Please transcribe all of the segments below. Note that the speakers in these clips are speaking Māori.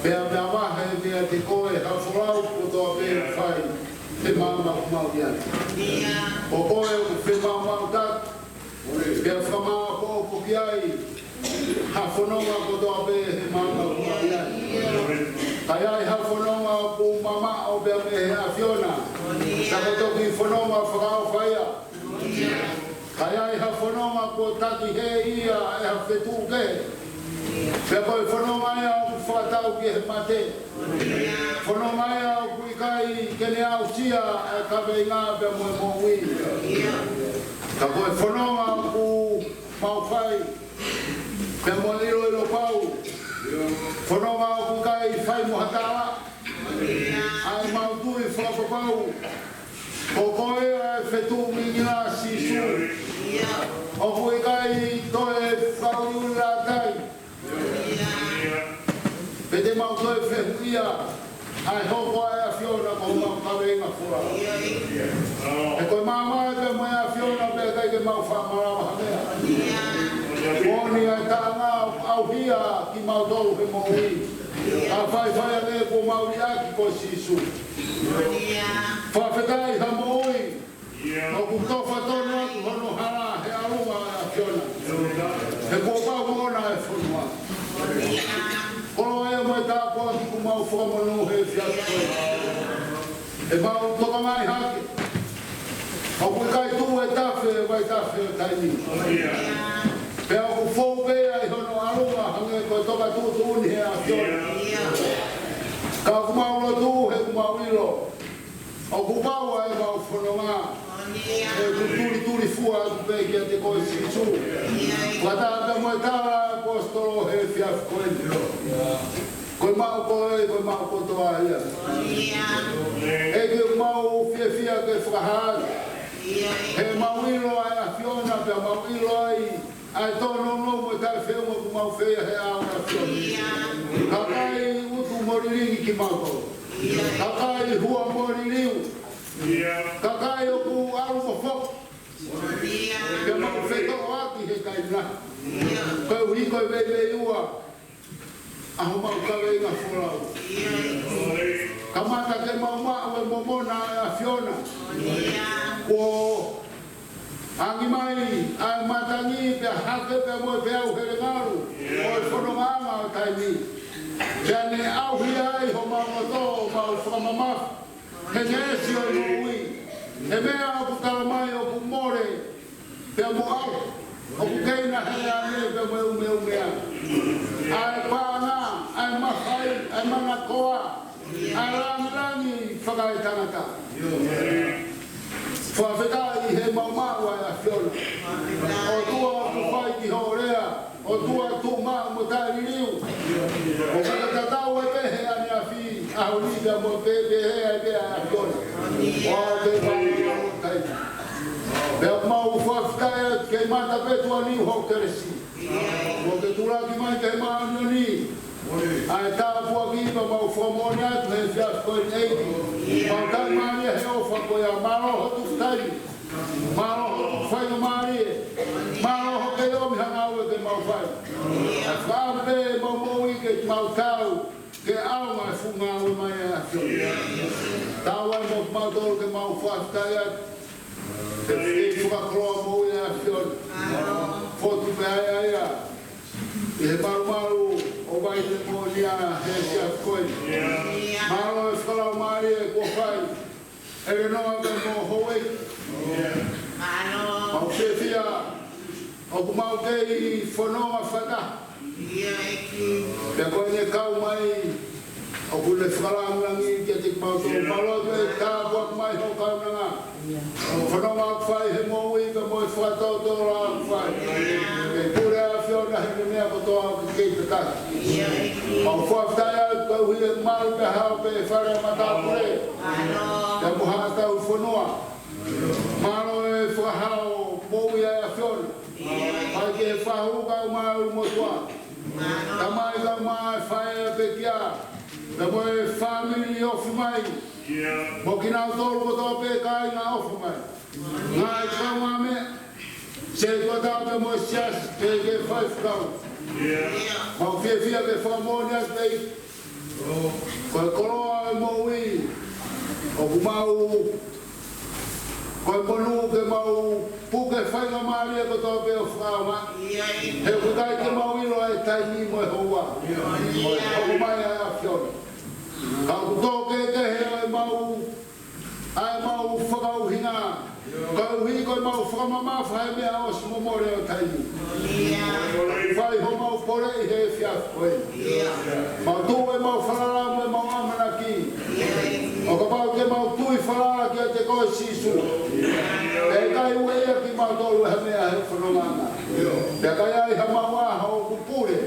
Pea mea waha e mea te koe hawharau ko toa pēr whai te māmau mauian. O koe o te māmau tak, pea whamaa ko o poki ai, hawhanonga ko toa pēr he māmau mauian. Kai ai hawhanonga ko mama o pea me he a Fiona, saka toki whanonga whakao whaia. Kai ai hawhanonga ko taki he ia e hawhetu ke. Pea koe whanonga ia o whakatau ki he mate. Whanonga ia o kui kai kene au sia e kawe ngā pea moe mōwi. Ka koe whanonga o ku mau whai. Pea moe ilo ilo pau. Whanonga o ku kai whai mohatawa. Ai mau tui whakapapau. Ko koe e whetu mingina sisu. O kui kai toe whauriu la kai. Pete mau toi whehuia, ai hoko ai a Fiona ko mau kawenga fura. E koe māma e pe moe a Fiona pe kai ke mau whamarawa hamea. Oni ai tāngā au hia ki mau tolu he mōwi. A whai a le ko mau iaki ko sisu. Whawhetai ha mōwi. O ku tofa tono atu hono hara he arunga a Fiona. He ko pau mona e whunua. Kolo e moe tāpua ki ku mau whakamonu he whiatu koe. E mau toka mai hake. O kui kai tū e tawhe vai tawhe o taini. Pea o ku whou pēa i hono arunga hange koe toka tūtu uni he a Fiona. Ka ku mau lo tū he ku mau ilo. O ku paua e mau whanonga. E ku turi fua ku pē ki a te koe sisu. Wata pe moe tāra apostolo he whiatu koe. Koe mau ko toa ia. E ke mau fia ke whakahari. He mau ilo ai a Fiona pia mau ilo ai. Ai tono no mo tai whewma ku mau whea he ao a Fiona. Kakai utu moriringi ki mau ko. Kakai hua moririu. Kakai o ku aru mo fok. Pia mau wheto aki he kai na. Koe ui koe vei ua. Aho mau kawe inga whorau. Kamata ke mau maa e momona a Fiona. Ko angi mai ai matangi pe hake pe moe pe au here ngaru. O e whanonga o taimi. Pea ne au hi ai ho mau mato mau whamamaf. He nesi o i he mea o ku talamai o ku more. Pea mo au. O ku keina he ane pe moe umea. Ai pāna, ai mahai, ai manakoa, ai rangirangi whakai tangata. Whawhetai he maumau ai a Fiona. O tua ku whai ki horea, o tua tu maa mo tai riu. O kakatatau e pehe ane a whi, a hurida mo pepe he ai pea a Fiona. O te whai tai. Pea mau whawhetai ke mata petua ni ho keresi. O te turaki mai te maanio ni. Ai tāpua ki pa mau whamoni atu he whiatu koe neiti. Mau tai maani he ofa koe a maroho tukutai. Maroho whai no maani e. Maroho ke omi hangau e ke mau whai. A whape mau moui ke mau tau. Ke aunga e whunga au mai e a Fiona. Tau ai mau tolu ke mau whaftai atu. Te whakakroa moui e a Fiona. Fotu pe ai a. I he maru o vai te monia he whiatu koe. Maro e whakalau maari e kua whai. E re noa me mo hoi. Mau whia. O ku mau te i whanoa whata. Pea koe ne kau mai. O ku le whakalau rangi ki a te mau tō. Malo te tāpuak mai ho kau nanga. Whanoa aku whai he mōi ka moi whatau tō rā aku whai. E kure a Fiona he mea ko tō aku kei te kati. Mau whaftai au kau hi e maru pe hao pe whare matapure. Te muha tau whanua. Maro e whahao mōi a Fiona. Pai ke whahu kau maru motua. Tamai kau mai whae a pe kia. Te moe family ofi mai. Mo ki nau tōru ko tō pe kai ngā ofu mai. Ngā i kaunga me. Se kua tāpe mo sias ke whai whakau. Mau whia ke whamoni as pei. Koe koroa e moui, o kumau, koe monu ke mau puke whainga maari e kotoa peo whakaama. He kukai ke mau ilo e taimi mo e hoa. O kumai e a whioni. Ka kutoa ke he ai mau whakauhinga. Ka uhi koe mau whakamama whae mea o simomore o taimi. Whai ho mau pore i he whiaf koe. Mau tū e mau wharara mo e mau amana ki. O ka pau ke mau tui wharara ki a te koe sisu. E kai ue ia ki mau tolu he mea he whanonganga. Te kai ai ha mau aha o kupure.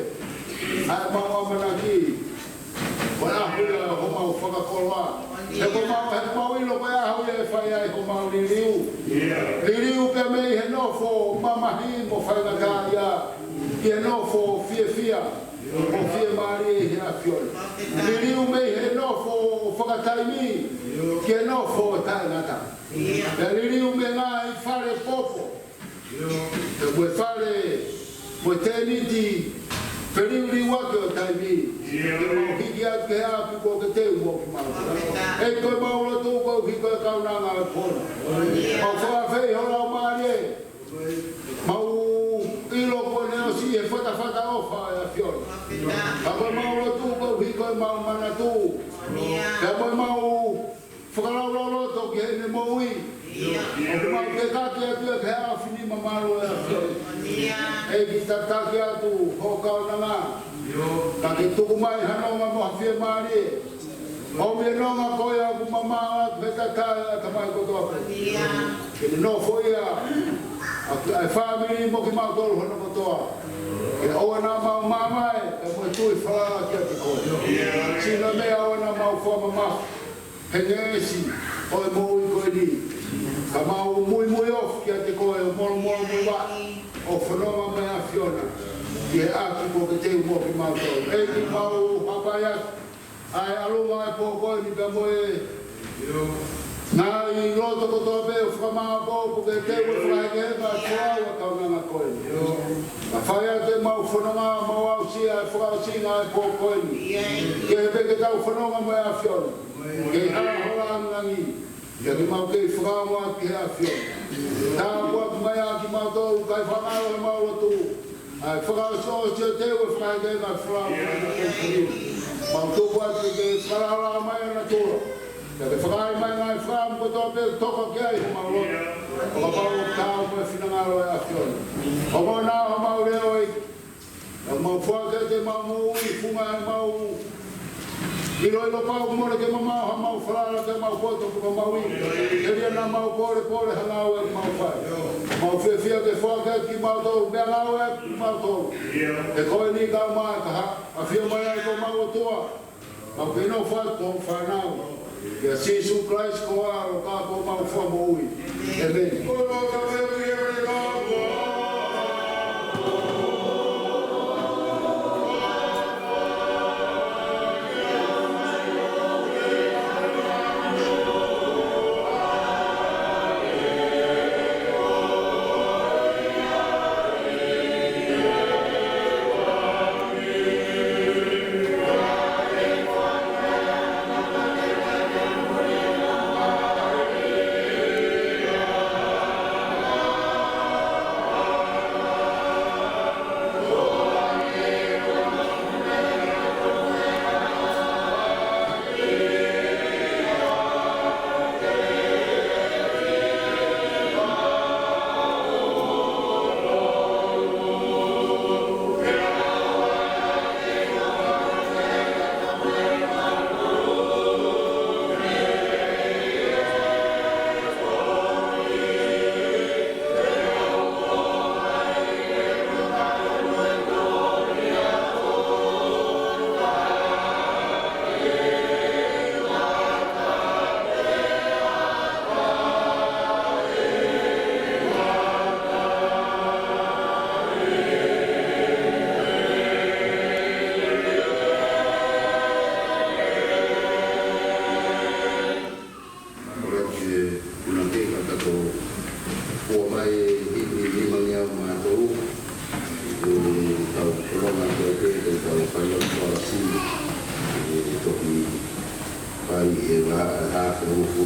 Ai mau amana ki. Koe ahuia ho mau whakakoloa. He ko mau ilo koe ahuia e whai ai ho mau liriu. Liriu pe mei he nofo mamahi mo whainga ia. Ki he nofo fia. O fie maari e hea fiole. Liriu mei he nofo whakataimi. Ki he nofo tainata. Te liriu me ngā i whare popo. Te mue whare, mue teniti, periuri wake o taimi. Te mau hiki atu ke hea piko ke te umo ki mau. E koe mauro tū kau ki koe kaunanga e pona. Mau whakawhei hora o maari e. Mau ilo koe neo si e whata ofa e a fiole. Ka koe mauro tū kau ki koe mau mana tū. Ka koe mau whakaraulo toki he ne moui. O mau ke kaki atu e ke hea whini mamaro e a fiole. E ki tataki atu ho kaunanga. Ka ke tuku mai hanonga mo hawhia maari e. O me nonga koe a ku mama atu he tatai a tamai kotoa pe. Ke ne no foia. A family mo ki mau tolu hono kotoa. E oa nā mau mamae, e mo tui whalanga ki a te koe. Sina mea oa nā mau whamama. He ngesi, o e moui koe ni. Ka mau mui off ki a te koe, o moro mui wa. O whanonga mea whiona. Ki he aki ko ke te umo ki mau tolu. E ki mau hapai atu. Ai alunga e po koe ni ka moe. Nā I roto kotoa pe o whakamā pōpu ke te ue whaike ma tuaua kaunanga koe. Ka whai a te mau whanonga mau au sia e whakausinga e pō koe ni. Ke he peke tau whanonga mai a whiona. Ke hara hora angangi. Ia ki mau kei whakaunga ki hea whiona. Tā puaku mai a ki mau tōru kai whanaro e mau rotu. Ai whakausinga sia te ue whaike ma whanonga. Mau tōku atu ke whanara mai ana tōra. Te whakai mai ngai wham ko tō pēr toka ki ai ho mau roto. O ka pau tāu koe whinangaro e a whiona. O mau nā ho mau reo i. O mau whake te mau mui, funga e mau. Ilo pau kumore ke mamau ha mau wharara ke mau koto ko mau i. Ke ria nā mau pore hangau e mau whai. Mau whiawhia ke whake ki mau tōru, mea ngau e ki mau tōru. E koe ni kau mai ka ha. A whia mai ai ko mau toa. Mau ke no whai tō whanau. Ia Jesus Christ ko aro ka ko mau fo moi. Amen. e la ha se o fu